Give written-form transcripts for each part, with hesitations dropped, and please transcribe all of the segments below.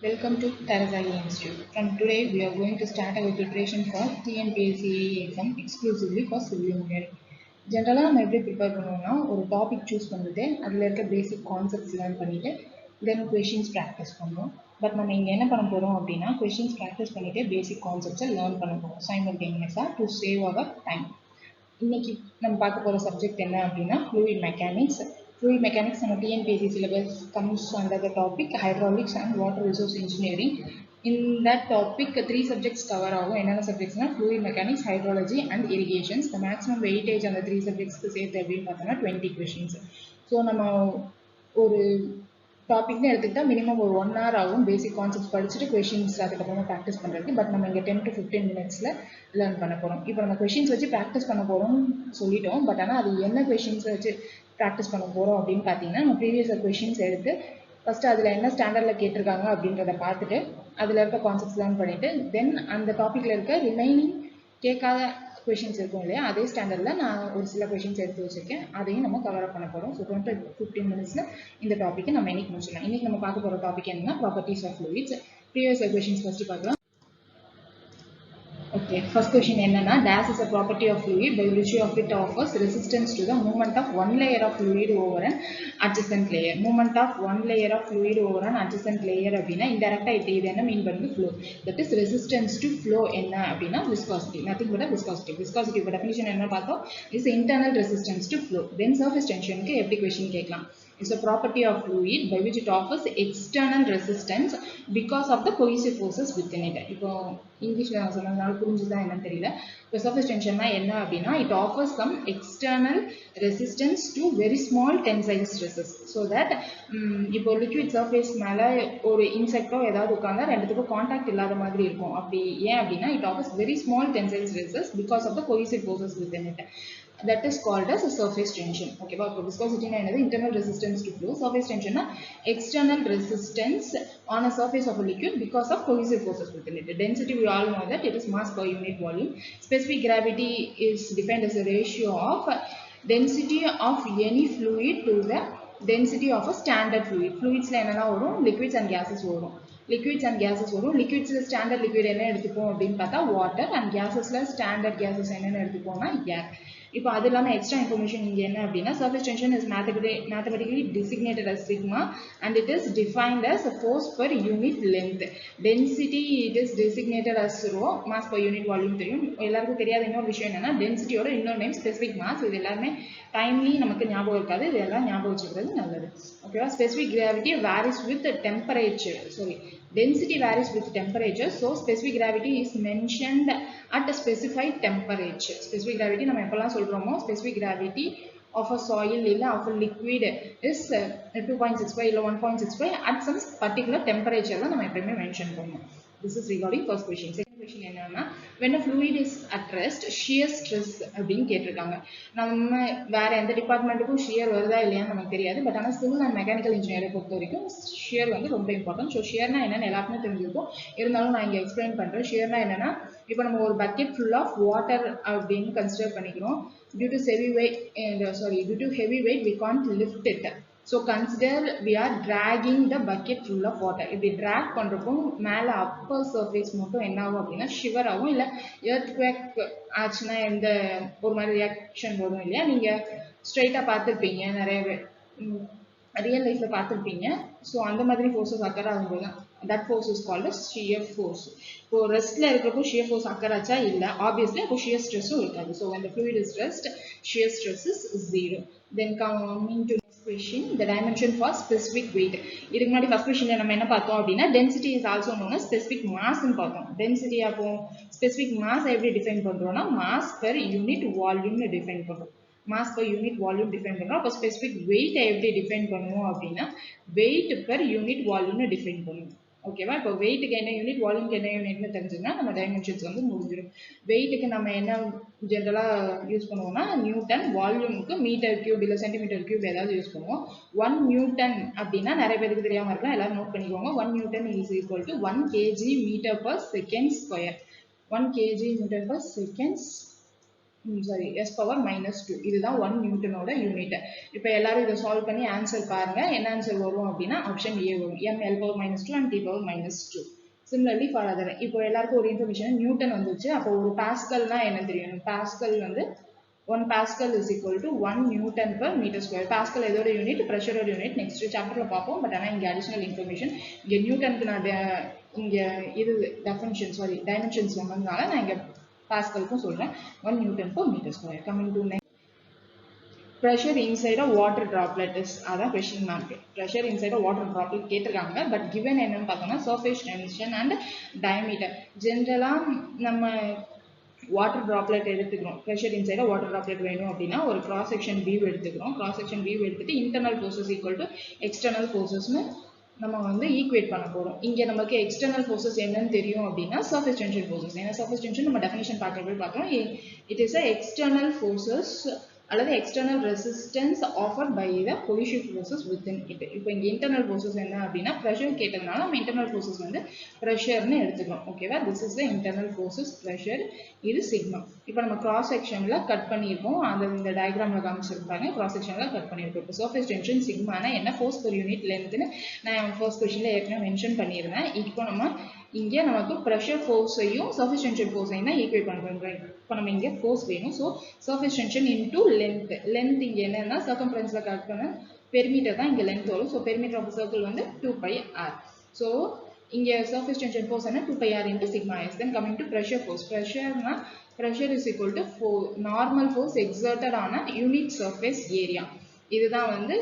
Welcome to Tarazagi Institute. From today, we are going to start our preparation for TNPSC exam exclusively for civil engineering. ஜென்ரலாக நம்ம எப்படி prepare பண்ணுவோம்னா ஒரு topic choose பண்ணிட்டு அதில் இருக்க பேசிக் கான்செப்ட்ஸ் லேர்ன் பண்ணிவிட்டு தென் கொஷின்ஸ் ப்ராக்டிஸ் பண்ணுவோம். பட் நம்ம இங்கே என்ன பண்ண போகிறோம் அப்படின்னா கொஷின்ஸ் ப்ராக்டிஸ் பண்ணிவிட்டு பேசிக் கான்செப்ட்ஸை லேர்ன் பண்ண போகிறோம் சைமல்டேனியஸாக டு சேவ் அவர் டைம். இன்னைக்கு நம்ம பார்க்க போகிற சப்ஜெக்ட் என்ன அப்படின்னா fluid mechanics. Fluid mechanics நம்ம TNPSC syllabus comes under the topic hydraulics and water resource engineering. In that topic, 3 subjects cover ஆகும். என்னென்ன சப்ஜெக்ட்ஸ்னா fluid mechanics, hydrology and irrigations. The maximum weightage அந்த 3 subjectsக்கு சேர்த்து அப்படின்னு பார்த்தோம்னா 20 questions. ஸோ நம்ம ஒரு டாபிக்னு எடுத்துக்கிட்டால் மினிமம் ஒரு 1 hour ஆகும் பேசிக் கான்செப்ட்ஸ் படிச்சுட்டு கொஷின்ஸ் அதுக்கப்புறமா ப்ராக்டிஸ் பண்ணுறதுக்கு. பட் நம்ம இங்கே 10 to 15 minutes லேர்ன் பண்ண போகிறோம். இப்போ நம்ம கொஷின்ஸ் வச்சு ப்ராக்டிஸ் பண்ண போகிறோம்னு சொல்லிட்டோம். பட் ஆனால் அது என்ன கொஷின்ஸை வச்சு ப்ராக்டிஸ் பண்ண போகிறோம் அப்படின்னு பார்த்தீங்கன்னா நம்ம ப்ரீவியஸ் கொஷின்ஸ் எடுத்து ஃபஸ்ட்டு அதில் என்ன ஸ்டாண்டர்டில் கேட்டிருக்காங்க அப்படின்றத பார்த்துட்டு அதில் இருக்க கான்செப்ட்ஸ் லேர்ன் பண்ணிவிட்டு தென் அந்த டாப்பிக்கில் இருக்க ரிமைனிங் கேட்காத கொஷின்ஸ் இருக்கும் இல்லையா அதே ஸ்டாண்டர்டில் நான் ஒரு சில கொஷின்ஸ் எடுத்து வச்சுருக்கேன். அதையும் நம்ம கவர் அப் பண்ண போகிறோம். ஸோ 10 to 15 minutes இந்த டாப்பிக்கை நம்ம இன்னைக்கு முடிச்சிடலாம். இன்றைக்கி நம்ம பார்க்க போகிற டாபிக் என்னன்னா properties of fluids. Previous questions first பார்க்கலாம். Okay, first question என்னன்னா dash is a property of fluid by virtue of it offers resistance to the movement of one layer of fluid over an adjacent layer. Movement of one layer of fluid over an adjacent layer அப்படின்னா இன்டெரக்டா இது என்ன மீன் பண்ணுது flow. That is resistance to flow என்ன அப்படின்னா viscosity. Nothing but a viscosity. Viscosity definition என்ன பார்த்தோம் is internal resistance to flow. Then surface tension க்கு எப்படி question கேட்கலாம். It's a property of fluid by which it offers external resistance because of the cohesive forces within it. இப்போ இங்கிலீஷ்ல நான் சொன்னதுனால புரிஞ்சுதான் என்னன்னு தெரியல. இப்போ surface tensionனா என்ன அப்படின்னா it offers some external resistance to very small tensile stresses so that இப்போ liquid surface மேல ஒரு இன்செக்டோ ஏதாவது உட்கார்ந்தா ரெண்டுத்துக்கும் கான்டாக்ட் இல்லாத மாதிரி இருக்கும். அப்படி ஏன் அப்படின்னா it offers very small tensile stresses because of the cohesive forces within it. That is called as a surface tension. Okay, but viscosity na enadhu internal resistance to flow. Surface tension na external resistance on a surface of a liquid because of cohesive forces within it. Density, we all know that it is mass per unit volume. Specific gravity is defined as a ratio of density of any fluid to the density of a standard fluid. Fluids la enna varum liquids and gases varum. Liquids and gases varum. Liquids la standard liquid enna eduthupom appdin paatha water, and gases la standard gases enna eduthupomna air. இப்போ அது இல்லாமல் extra information இங்கே என்ன அப்படின்னா surface tension is mathematically designated as sigma and it is defined as force per unit length. Density it is designated as rho, mass per unit volume தெரியும். எல்லாருக்கும் தெரியாத இன்னொரு விஷயம் என்னன்னா டென்சிட்டியோட இன்னொரு நேம் ஸ்பெசிஃபிக் மாஸ். இது எல்லாமே டைம்லி நமக்கு ஞாபகம் இருக்காது, இது எல்லாம் ஞாபகம் வச்சுக்கிறது நல்லது. ஓகேவா. Specific gravity varies with temperature. Density varies with temperature, so specific gravity is mentioned at a specified temperature. Specific gravity நம்ம எப்பலாம் சொல்றோமோ specific gravity of a soil இல்ல of a liquid is 2.65 இல்ல 1.65 at some particular temperature தான் நம்ம எப்பவுமே mention பண்ணுவோம். This is regarding first question. Second question என்னன்னா when a fluid is at rest, shear stress அப்படின்னு கேட்டிருக்காங்க. நம்ம வேற எந்த டிபார்ட்மெண்ட்டுக்கும் shear வருதா இல்லையான்னு நமக்கு தெரியாது. பட் ஆனால் சிவில் அண்ட் மெக்கானிக்கல் இன்ஜினியரை பொறுத்த வரைக்கும் shear வந்து ரொம்ப இம்பார்ட்டன்ட். ஸோ ஷியர்னா என்னன்னு எல்லாருக்குமே தெரிஞ்சிருக்கும். இருந்தாலும் நான் இங்கே எக்ஸ்பிளைன் பண்ணுறேன். ஷியர்னா என்னன்னா இப்போ நம்ம ஒரு பக்கெட் ஃபுல் ஆஃப் வாட்டர் அப்படின்னு கன்சிடர் பண்ணிக்கிறோம். due to heavy weight we can't lift it. So consider we are dragging the bucket full of water. இப்படி drag பண்றப்போ மேல upper surface மட்டும் என்ன ஆகும் அப்படின்னா ஷிவர் ஆகும். இல்லை earthquake ஆச்சுன்னா எந்த ஒரு மாதிரி ரியாக்ஷன் வரும் இல்லையா, நீங்க ஸ்ட்ரைட்டா பார்த்துருப்பீங்க, நிறைய ரியல் லைஃப்ல பார்த்துருப்பீங்க. ஸோ அந்த மாதிரி ஃபோர்ஸஸ் அக்கர் ஆகும்போது that force is called as shear force. இப்போ ரெஸ்ட்ல இருக்கிறப்போ ஷியர் ஃபோர்ஸ் அக்கர் ஆச்சா இல்லை, ஆப்வியஸ்லி அப்போ ஷியர் ஸ்ட்ரெஸ்ஸும் இருக்காது. So when the fluid is rest, shear stress is 0. Then coming to question, the dimension for specific weight. இதுக்கு முன்னாடி ஃபர்ஸ்ட் கொஸ்டின்ல நம்ம என்ன பார்த்தோம் அப்படின்னா density is also known as specific mass ன்னு பார்த்தோம். density அப்போ specific mass எப்படி டிஃபைன் பண்றோம்னா mass per unit volume னு டிஃபைன் பண்றோம். mass per unit volume define பண்றோம். அப்போ specific weight எப்படி டிஃபைன் பண்ணுவோம் அப்படின்னா weight per unit volume னு டிஃபைன் பண்ணுவோம். ஓகேவா. இப்போ வெயிட்டுக்கு என்ன யூனிட், வால்யூம்க்கு என்ன யூனிட்னு தெரிஞ்சுன்னா நம்ம டைமென்ஷன்ஸ் வந்து முடிஞ்சிடும். வெயிட்டுக்கு நம்ம என்ன ஜென்ரலாக யூஸ் பண்ணுவோம்னா நியூட்டன், வால்யூமுக்கு மீட்டர் கியூப் இல்லை சென்டிமீட்டர் கியூப் ஏதாவது யூஸ் பண்ணுவோம். 1 நியூட்டன் அப்படின்னா நிறைய பேருக்கு தெரியாமல் இருக்கலாம், எல்லாரும் நோட் பண்ணிக்கோங்க. 1 newton is equal to 1 kg metre per second square. 1 kg metre per second sorry s power -2 இதுதான் 1 நியூட்டனோட யூனிட். இப்போ எல்லாரும் இதை சால்வ் பண்ணி ஆன்சர் பாருங்க. என்ன ஆன்சர் வரும் அப்படின்னா ஆப்ஷன் ஏ வரும். ml power -2 and t power -2. Similarly for other. இப்போ எல்லாருக்கும் ஒரு இன்ஃபர்மேஷன் நியூட்டன் வந்துச்சு. அப்போ ஒரு பாஸ்கல்னா என்ன தெரியும்? பாஸ்கல் வந்து 1 Pascal is equal to 1 Newton per meter square. Pascal எதோட யூனிட்? ப்ரெஷரோட யூனிட். நெக்ஸ்ட் சாப்டர்ல பார்ப்போம். பட் ஆனால் இங்கே அடிஷனல் இன்ஃபர்மேஷன் இங்கே நியூட்டனுக்கு நான் இங்கே இது டைமென்ஷன்ஸ் வந்ததுனால நான் இங்கே பாஸ்கலுக்கும் சொல்கிறேன் 1 Newton per meter square. Coming to next. Pressure inside a water droplet is அதான் question mark. Pressure inside water droplet கேட்டிருக்காங்க. பட் கிவன் என்னன்னு பார்த்தோம்னா சர்ஃபேஸ் டென்ஷன் அண்ட் டயமீட்டர். ஜென்ரலாக நம்ம வாட்டர் ட்ராப்லெட் எடுத்துக்கிறோம். ப்ரெஷர் இன்சைட வாட்டர் ட்ராப்லெட் வேணும் அப்படின்னா ஒரு கிராஸ் செக்ஷன் வியூ எடுத்துக்கிறோம். கிராஸ் செக்ஷன் வியூ எடுத்துட்டு internal forces equal to external ஃபோர்ஸஸ்னு நம்ம வந்து ஈக்குவேட் பண்ண போகிறோம். இங்கே நமக்கு எக்ஸ்டர்னல் ஃபோர்ஸஸ் என்னன்னு தெரியும் அப்படின்னா சர்ஃபேஸ் டென்ஷன் ஃபோர்ஸஸ். ஏன்னா சர்ஃபேஸ் டென்ஷன் நம்ம டெஃபினேஷன் பார்க்குறப்ப பார்த்தோம். It is a external forces அல்லது external resistance offered by the collision forces within it. இப்போ இங்கே இன்டர்னல் ஃபோர்ஸஸ் என்ன அப்படின்னா ப்ரெஷர் கேட்டதுனால நம்ம இன்டர்னல் ஃபோர்ஸஸ் வந்து ப்ரெஷர்னு எடுத்துக்கிறோம். ஓகேவா? This is the internal forces pressure. இது சிக்மா. இப்போ நம்ம கிராஸ் செக்ஷனில் கட் பண்ணியிருக்கோம். அந்த இந்த டயக்ராமில் காமிச்சிருப்பாங்க. கிராஸ் செக்ஷனில் கட் பண்ணியிருக்கோம். இப்போ சர்ஃபேஸ் டென்ஷன் சிக்மானா என்ன? ஃபோர்ஸ் பெர் யூனிட் லென்த்னு நான் ஃபர்ஸ்ட் கொஸ்டினில் ஏற்கனவே மென்ஷன் பண்ணியிருந்தேன். இப்போ நம்ம இங்கே நமக்கு ப்ரெஷர் ஃபோர்ஸையும் சர்ஃபேஸ் டென்ஷன் ஃபோர்ஸையும் தான் ஈக்குவேட் பண்ணுறோம். இப்போ நம்ம இங்கே ஃபோர்ஸ் வேணும். So surface tension into length. Length இங்கே என்னன்னா சர்க்கம்ஃபரன்ஸில் கட் பண்ண பெரிமீட்டர் தான் இங்கே லென்த் வரும். ஸோ பெரிமீட்டர் ஆஃப் சர்க்கிள் வந்து 2πr. ஸோ இங்கே சர்ஃபேஸ் டென்ஷன் ஃபோர்ஸ் என்ன? 2πr into sigma s. Then coming to pressure force. ப்ரெஷர்னா pressure is equal to normal force exerted ஆன யூனிட் சர்ஃபேஸ் ஏரியா. இதுதான் வந்து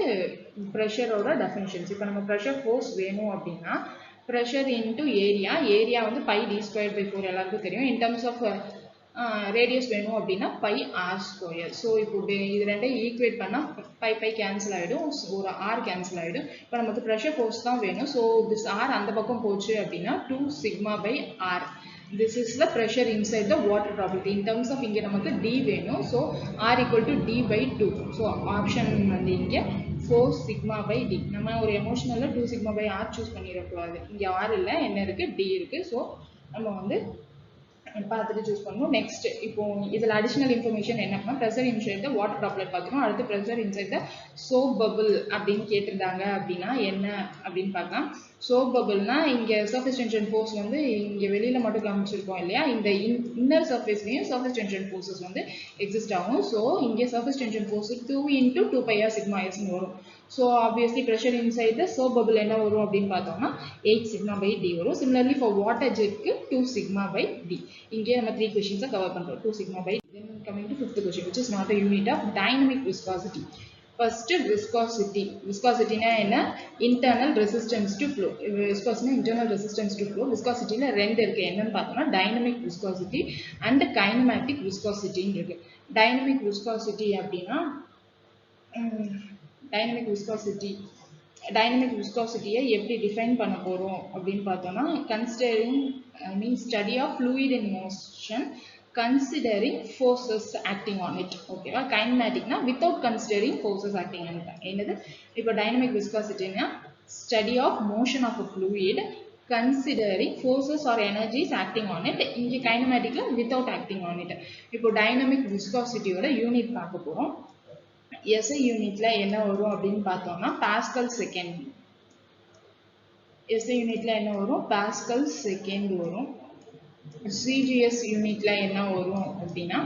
ப்ரெஷரோட டெஃபினிஷன்ஸ். இப்போ நம்ம ப்ரெஷர் ஃபோர்ஸ் வேணும் அப்படின்னா pressure into area. ஏரியா வந்து pi d²/4 எல்லாருக்கும் தெரியும். in terms of ரேடியஸ் வேணும் அப்படின்னா πr². ஸோ இப்போ இது ரெண்டையும் ஈக்குவேட் பண்ணால் பை கேன்சல் ஆகிடும். ஒரு r கேன்சல் ஆகிடும். இப்போ நமக்கு ப்ரெஷர் ஃபோர்ஸ் தான் வேணும். ஸோ திஸ் r அந்த பக்கம் போச்சு அப்படின்னா 2 sigma/r. This is the pressure inside the water droplet. In terms of இங்கே நமக்கு d வேணும். So r equal to d/2. So option வந்து இங்கே 4 sigma/d. நம்ம ஒரு எமோஷனலில் 2 sigma/r சூஸ் பண்ணிடக்கூடாது. இங்கே r இல்லை, என்ன இருக்குது? d இருக்குது. ஸோ நம்ம வந்து பார்த்துட்டு சூஸ் பண்ணணும். நெக்ஸ்ட் இப்போ இதில் அடிஷனல் இன்ஃபர்மேஷன் என்னன்னா pressure inside the water droplet பார்த்துக்கணும். அடுத்து pressure inside the soap bubble அப்படின்னு கேட்டிருந்தாங்க அப்படின்னா என்ன அப்படின்னு பார்க்கலாம். சோப் பபிள்னா இங்கே சர்ஃபேஸ் டென்ஷன் ஃபோர்ஸ் வந்து இங்கே வெளியில் மட்டும் காமிச்சிருக்கோம் இல்லையா? இந்த இன்னர் சர்ஃபேஸ்லேயும் சர்ஃபேஸ் டென்ஷன் ஃபோர்ஸஸ் வந்து எக்ஸிஸ்ட் ஆகும். ஸோ இங்கே surface tension force 2 into 2πr sigma s வரும். So obviously pressure inside the soap bubble என்ன வரும் அப்படின்னு பார்த்தோம்னா 8 sigma/d வரும். சிமிலர்லி ஃபார் வாட்டர் ஜெட்க்கு 2 sigma/d. இங்கே நம்ம 3 கொஸ்டின்ஸை கவர் பண்ணுறோம். 2 sigma/d. Then coming to 5th question, which is not a unit of dynamic viscosity. First, viscosity. Viscosity-na என்ன? Internal resistance to flow. Viscosity internal resistance to flow. Viscosity-ல ரெண்டு இருக்கு. என்னன்னு பார்த்தோம்னா dynamic viscosity and kinematic viscosity இருக்கு. Dynamic viscosity அப்படின்னா dynamic விஸ்காசிட்டியை எப்படி define பண்ண போகிறோம் அப்படின்னு பார்த்தோம்னா considering study of fluid in motion considering forces acting on it. ஓகேவா? கைனமேட்டிக்னா without considering forces acting on it. என்னது? இப்போ டைனமிக் விஸ்காசிட்டினா study of motion of a fluid considering forces or energies acting on it. இங்கே கைனமேட்டிக்ல without acting on it. இப்போ dynamic விஸ்காசிட்டியோட unit பார்க்க போகிறோம். SI யூனிட்ல என்ன வரும் அப்படின்னு பார்த்தோம்னா பாஸ்கல் செகண்ட். SI யூனிட்ல என்ன வரும்? பாஸ்கல் செகண்ட் வரும். CGS யூனிட்ல என்ன வரும் அப்படின்னா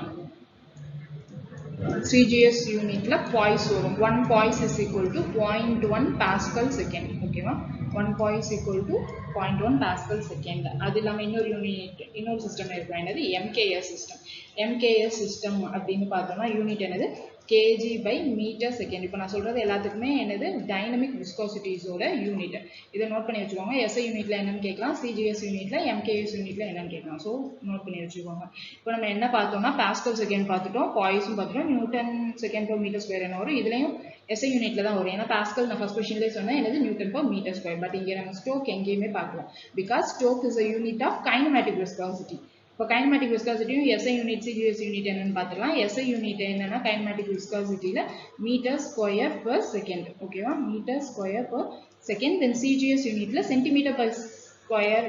CGS யூனிட்ல பாய்ஸ் வரும். 1 boys is equal to 0.1 pascal second. ஓகேவா? 1 boys equal to 0.1 pascal second. அது இல்லாமல் இன்னொரு யூனிட் இன்னொரு சிஸ்டம் இருக்கும். என்னது? MKS system. MKS சிஸ்டம் அப்படின்னு பார்த்தோம்னா யூனிட் என்னது? kg/meter second. இப்போ நான் சொல்றது எல்லாத்துக்குமே என்னது? டைனமிக் விஸ்காசிட்டிஸோட யூனிட். இதை நோட் பண்ணி வச்சுக்கோங்க. SI யூனிட்ல என்னன்னு கேட்கலாம், CGS யூனிட்ல, MKS யூனிட்ல என்னன்னு கேட்கலாம். ஸோ நோட் பண்ணி வச்சுக்கோங்க. இப்போ நம்ம என்ன பார்த்தோம்னா பாஸ்கல் செகண்ட் பார்த்துட்டோம், பாய்ஸும் பார்த்துட்டோம், Newton second per meter square என்ன வரும். இதுலையும் SI யூனிட்ல தான் வரும். ஏன்னா பாஸ்கல் நான் ஃபர்ஸ்ட் கொஸ்டின்லேயே சொன்னேன் என்னது? Newton per meter square. But இங்கே நம்ம ஸ்டோக் எங்கேயுமே பார்க்கலாம். Because stoke is a unit of kinematic viscosity. இப்போ கைனமேட்டிக் விஸ்காசிட்டியும் SI யூனிட் CGS யூனிட் என்னன்னு பார்த்துக்கலாம். SI யூனிட் என்னன்னா கைனமேட்டிக் விஸ்காசிட்டியில் மீட்டர் ஸ்கொயர் பர் செகண்ட். ஓகேவா? Metre square per second. Then CGS யூனிட்ல centimetre per square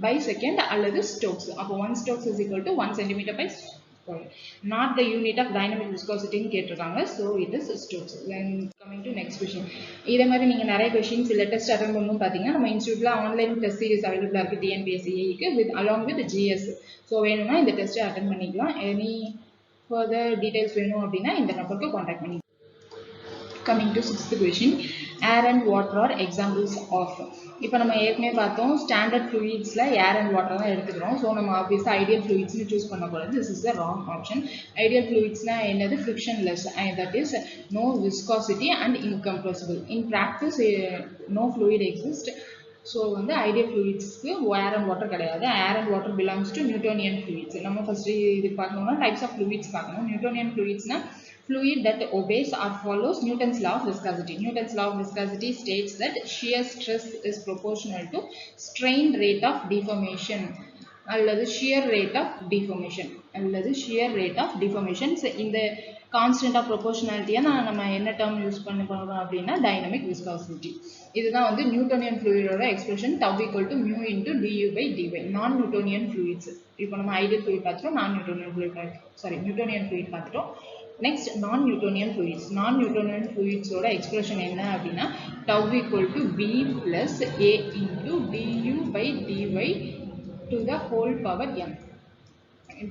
by second அல்லது ஸ்டோக்ஸ். அப்போ 1 stokes is equal to 1 centimetre by not the unit of dynamic viscosity ன்னு கேட்டிருக்காங்க. So it is Stokes. Then coming to next question. இதே மாதிரி நீங்க நிறைய questions இல்ல டெஸ்ட் அட்டெண்ட் பண்ணணும் பாத்தீங்கன்னா நம்ம இன்ஸ்டியூட்ல ஆன்லைன் டெஸ்ட் சீரிஸ் அவைலபிளா இருக்கு TNPSC with along with GS. So வேணும்னா இந்த டெஸ்ட் அட்டெண்ட் பண்ணிக்கலாம். எனி further details வேணும் அப்படின்னா இந்த நம்பருக்கு கான்டாக்ட் பண்ணி. Coming to sixth question, air and water are examples of. இப்போ நம்ம ஏற்கனவே பார்த்தோம் ஸ்டாண்டர்ட் ஃப்ளூயிட்ஸ்ல ஏர் அண்ட் வாட்டர் தான் எடுத்துக்கிறோம். ஸோ நம்ம ஆப்வியஸா ஐடியல் ஃப்ளூயிட்ஸ்னு சூஸ் பண்ணக்கூடாது. This is the wrong option. Ideal ஃப்ளூயிட்ஸ்னா என்னது? Frictionless, that is no viscosity and incompressible. In practice no fluid exist. So வந்து ஐடியல் ஃப்ளூயிட்ஸ்க்கு ஏர் அண்ட் வாட்டர் கிடையாது. Air and water belongs to Newtonian fluids. நம்ம first இது பார்க்கணும்னா types of fluids பார்க்கணும். Newtonian ஃப்ளூயிட்ஸ்னா fluid that obeys or follows Newton's law of viscosity. Newton's law of viscosity states that shear stress is proportional to strain rate of deformation அல்லது shear rate of deformation அல்லது shear rate of deformation. இந்த constant of ப்ரொபோர்ஷனாலிட்டியை நம்ம என்ன term use பண்ண போகிறோம் அப்படின்னா dynamic viscosity. இதுதான் வந்து நியூட்டோனியன் ஃப்ளூயிடோட expression tau equal to mu into du by dy. Non Newtonian fluids. இப்போ நம்ம ஐடியல் ஃப்ளூயிட் பார்த்துட்டோம், non Newtonian fluid Newtonian fluid பார்த்துட்டோம். Next, non-Newtonian fluids. Non-Newtonian fluids ஓட expression என்ன அப்படின்னா tau equal to b plus a into du by dy to the whole power n.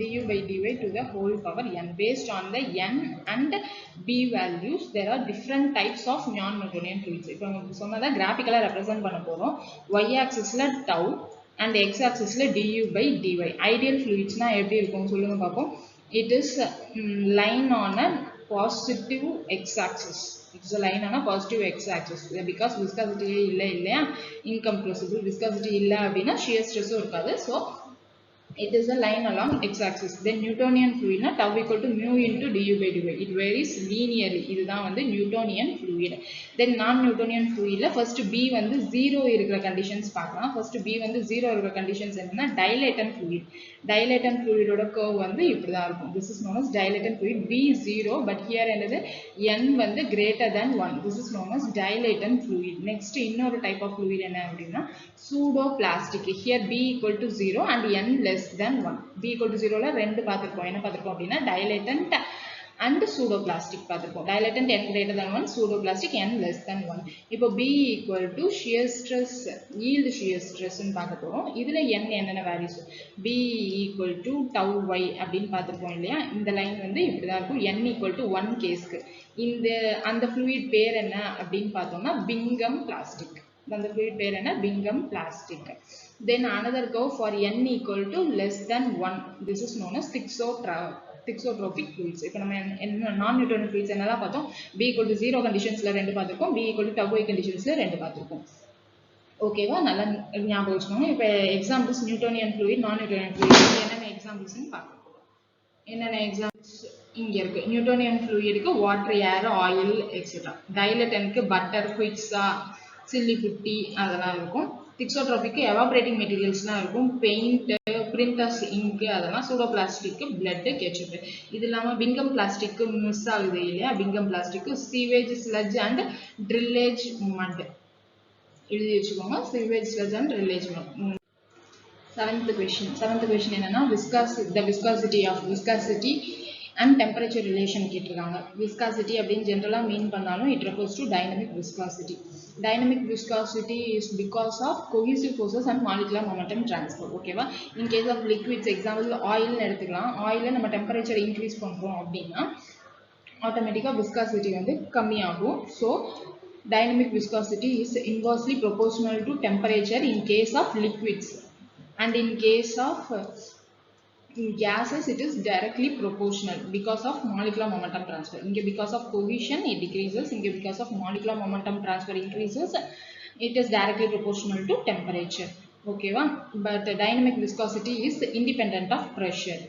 du by dy to the whole power n. Based on the n and b values, there are different types of non-Newtonian fluids. இப்போ நம்ம சொன்னதை கிராஃபிக்கலா represent பண்ண போறோம். y-axisல tau and x-axisல du by dy. Ideal fluidsனா எப்படி இருக்கும் சொல்லுங்க பார்ப்போம். It is line on a positive x-axis. It's a line on a positive x-axis because viscosity இல்லையா incompressible. Viscosity இல்லை அப்படின்னா shear stress இருக்காது. So it is a line along x-axis. Then Newtonian fluid na tau equal to mu into du by dy. It varies linearly. இதுதான் வந்து Newtonian fluid. Then non-Newtonian fluid la first b வந்து 0 இருக்கிற conditions பார்க்கலாம். First b வந்து 0 இருக்கிற conditions என்னன்னா dilatant fluid. Dilatant fluid ஓட curve வந்து இப்படிதான் இருக்கும். This is known as dilatant fluid. b 0 but here என்னது n வந்து greater than 1. This is known as dilatant fluid. Next இன்னொரு type of fluid என்ன அப்படின்னா pseudoplastic. Here b equal to 0 and n less than 1. b equal to 0 ல ரெண்டு பார்த்திருக்கோம். என்ன பார்த்திருக்கோம் அப்படின்னா dilatant and pseudoplastic பார்த்திருக்கோம். dilatant n greater than 1, pseudoplastic n less than 1. இப்போ b equal to shear stress, yield shear stress ன்னு பார்க்க போறோம். இதுல n என்னென்ன values? b equal to tau y அப்படின்னு பார்த்திருக்கோம் இல்லையா? இந்த லைன் வந்து இப்படிதான் இருக்கும். n equal to 1 கேஸ்க்கு அந்த fluid பேர் என்ன அப்படின்னு பார்த்தோம்னா பிங்கம் பிளாஸ்டிக். அந்த fluid பேர் என்ன? பிங்கம் plastic. Then another curve for n equal to less than 1. This is known as thixotrophic fluids. இப்போ நம்ம நான் நியூட்டோனியன் fluids என்னெல்லாம் பார்த்தோம்? b equal to 0 கண்டிஷன்ஸ்ல ரெண்டு பார்த்திருக்கோம். b equal to tau y கண்டிஷன்ஸ்ல ரெண்டு பார்த்திருக்கோம். ஓகேவா? நல்லா ஞாபகம் வச்சுக்கோங்க. இப்போ எக்ஸாம்பிள்ஸ் நியூட்டோனியன் fluid, நான் நியூட்டோனியன் fluid என்னென்ன எக்ஸாம்பிள்ஸ்னு பார்க்கலாம். என்னென்ன எக்ஸாம்பிள்ஸ் இங்க இருக்கு? நியூட்டோனியன் fluidக்கு வாட்டர், ஏர், ஆயில் எக்ஸெட்ரா. டைலட்டனுக்கு பட்டர், குயிக்ஸா, சில்லி புட்டி அதெல்லாம் இருக்கும். திக்ஸோட்ரோபிக்கு எவாபரேட்டிங் மெட்டீரியல்ஸ்லாம் இருக்கும். பெயிண்ட், பிரிண்டர்ஸ், இங்கு அதெல்லாம். சூடோபிளாஸ்டிக்கு பிளட், கெச்சப். இது இல்லாமல் பிங்கம் பிளாஸ்டிக்கு மிஸ் ஆகுது இல்லையா? பிங்கம் பிளாஸ்டிக்கு சீவேஜ், ஸ்லட்ஜ் அண்ட் ட்ரில்லேஜ் மட் எழுதி வச்சுக்கோங்க. சீவேஜ், ஸ்லட்ஜ் அண்ட் ட்ரில்லேஜ் மட். செவன்த் கொஸ்டின் என்னன்னா viscosity and temperature relation கேட்டிருக்காங்க. viscosity அப்படின்னு ஜென்ரலா மீன் பண்ணாலும் it refers to dynamic viscosity. Dynamic viscosity is because of cohesive forces and molecular momentum transfer. ஓகேவா? in case of liquids, example oil எடுத்துக்கலாம். ஆயில நம்ம டெம்பரேச்சர் இன்க்ரீஸ் பண்றோம் அப்படின்னா ஆட்டோமேட்டிக்கா viscosity வந்து கம்மியாகும். So dynamic viscosity is inversely proportional to temperature in case of liquids, and in case of gases it is directly proportional because of molecular momentum transfer. Inge because of cohesion it decreases, inge because of molecular momentum transfer increases. It is directly proportional to temperature. Okay va? But dynamic viscosity is independent of pressure.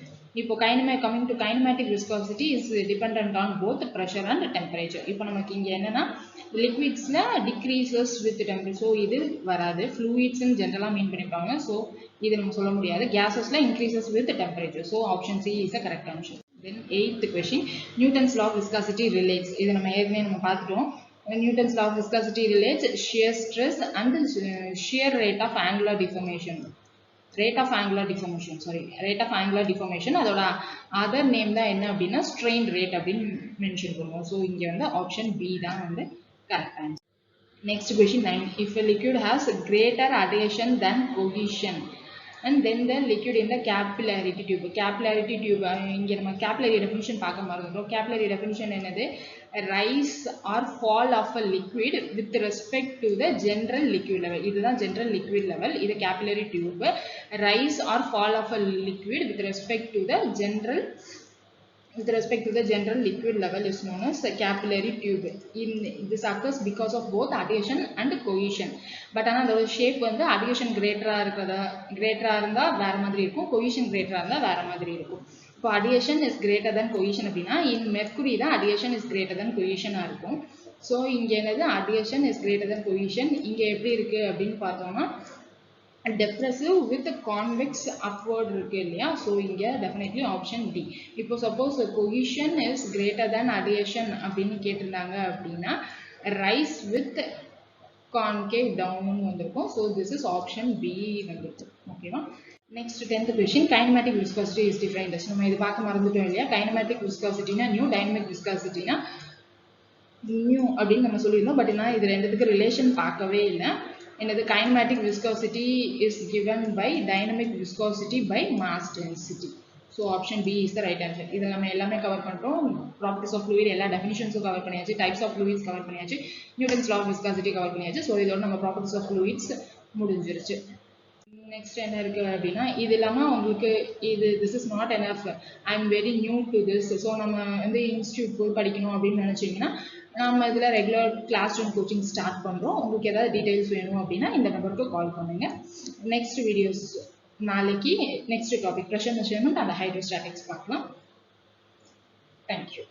இப்போ coming to kinematic viscosity is dependent on both pressure and temperature. இப்போ நமக்கு இங்க என்னன்னா liquidsல decreases with temperature. So இது வராது. fluids ன்னு ஜெனரலா மீன் பண்ணிருப்பாங்க. So இது நம்ம சொல்ல முடியாது. gasesல increases with temperature. So option C is the correct answer. Then 8th question, Newton's law of viscosity relates. இது நம்ம ஏற்கனவே நம்ம பார்த்துட்டோம். Newton's law of viscosity relates shear stress and shear rate of angular deformation. rate of angular deformation, rate of angular deformation அதோட other name தான் என்ன அப்படின்னா strain rate அப்படின்னு மென்ஷன் பண்ணுவோம். ஸோ இங்கே வந்து ஆப்ஷன் பி தான் வந்து correct answer. Next question 9. If a liquid has greater adhesion than cohesion and then the liquid in the capillarity tube. Capillarity tube இங்க நம்ம capillary definition பார்க்க மறந்துட்டோம். Capillary definition என்னது? Rise or fall of a liquid with respect to the general liquid level. இதுதான் general liquid level. இது capillary tube. Rise or fall of a liquid with respect to the general liquid level is known as a capillary tube. This occurs because of both adhesion and cohesion. But the shape வந்து adhesion greater இருந்தா வேற மாதிரி இருக்கும், cohesion greater இருந்தா வேற மாதிரி இருக்கும். இப்போ adhesion is greater than cohesion அப்படின்னா in mercury தான் adhesion is greater than cohesion இருக்கும். ஸோ இங்க என்னது adhesion is greater than cohesion. இங்க எப்படி இருக்கு அப்படின்னு பார்த்தோம்னா depressive with convex upward இருக்கு இல்லையா? ஸோ இங்கே definitely ஆப்ஷன் டி. இப்போ suppose cohesion is greater than adhesion அப்படின்னு கேட்டிருந்தாங்க அப்படின்னா rise with concave down வந்திருக்கும். So this is option B வந்துருக்கு. ஓகேவா? Next 10th question, kinematic viscosity is defined as. நம்ம இது பார்க்க மறந்துட்டோம் இல்லையா? Kinematic viscosity னா new, dynamic viscosity னா new அப்படின்னு நம்ம சொல்லியிருந்தோம். பட் நான் இது ரெண்டுத்துக்கு ரிலேஷன் பார்க்கவே இல்லை. Another kinematic viscosity is given by dynamic viscosity by mass density. So option B is the right answer. இதில் நம்ம எல்லாமே கவர் பண்ணுறோம். ப்ராப்பர்ட்டிஸ் ஆஃப் ஃப்ளூயிட் எல்லா டெஃபினிஷன்ஸும் கவர் பண்ணியாச்சு, டைப்ஸ் ஆஃப் ஃப்ளூயிட்ஸ் கவர் பண்ணியாச்சு, Newton's law of viscosity cover பண்ணியாச்சு. So இதோட நம்ம ப்ராப்பர்ட்டிஸ் ஆஃப் ஃப்ளூயிட்ஸ் முடிஞ்சிருச்சு. நெக்ஸ்ட் என்ன இருக்கு அப்படின்னா இது இல்லாமல் உங்களுக்கு இது this is not enough, I am very new to this, so நம்ம வந்து இன்ஸ்டியூட் போய் படிக்கணும் அப்படின்னு நினச்சிங்கன்னா நம்ம இதில் regular classroom coaching start பண்ணுறோம். உங்களுக்கு ஏதாவது டீட்டெயில்ஸ் வேணும் அப்படின்னா இந்த நம்பருக்கு கால் பண்ணுங்க. நெக்ஸ்ட் வீடியோஸ் நாளைக்கு next topic pressure measurement and hydrostatics பார்க்கலாம். தேங்க்யூ.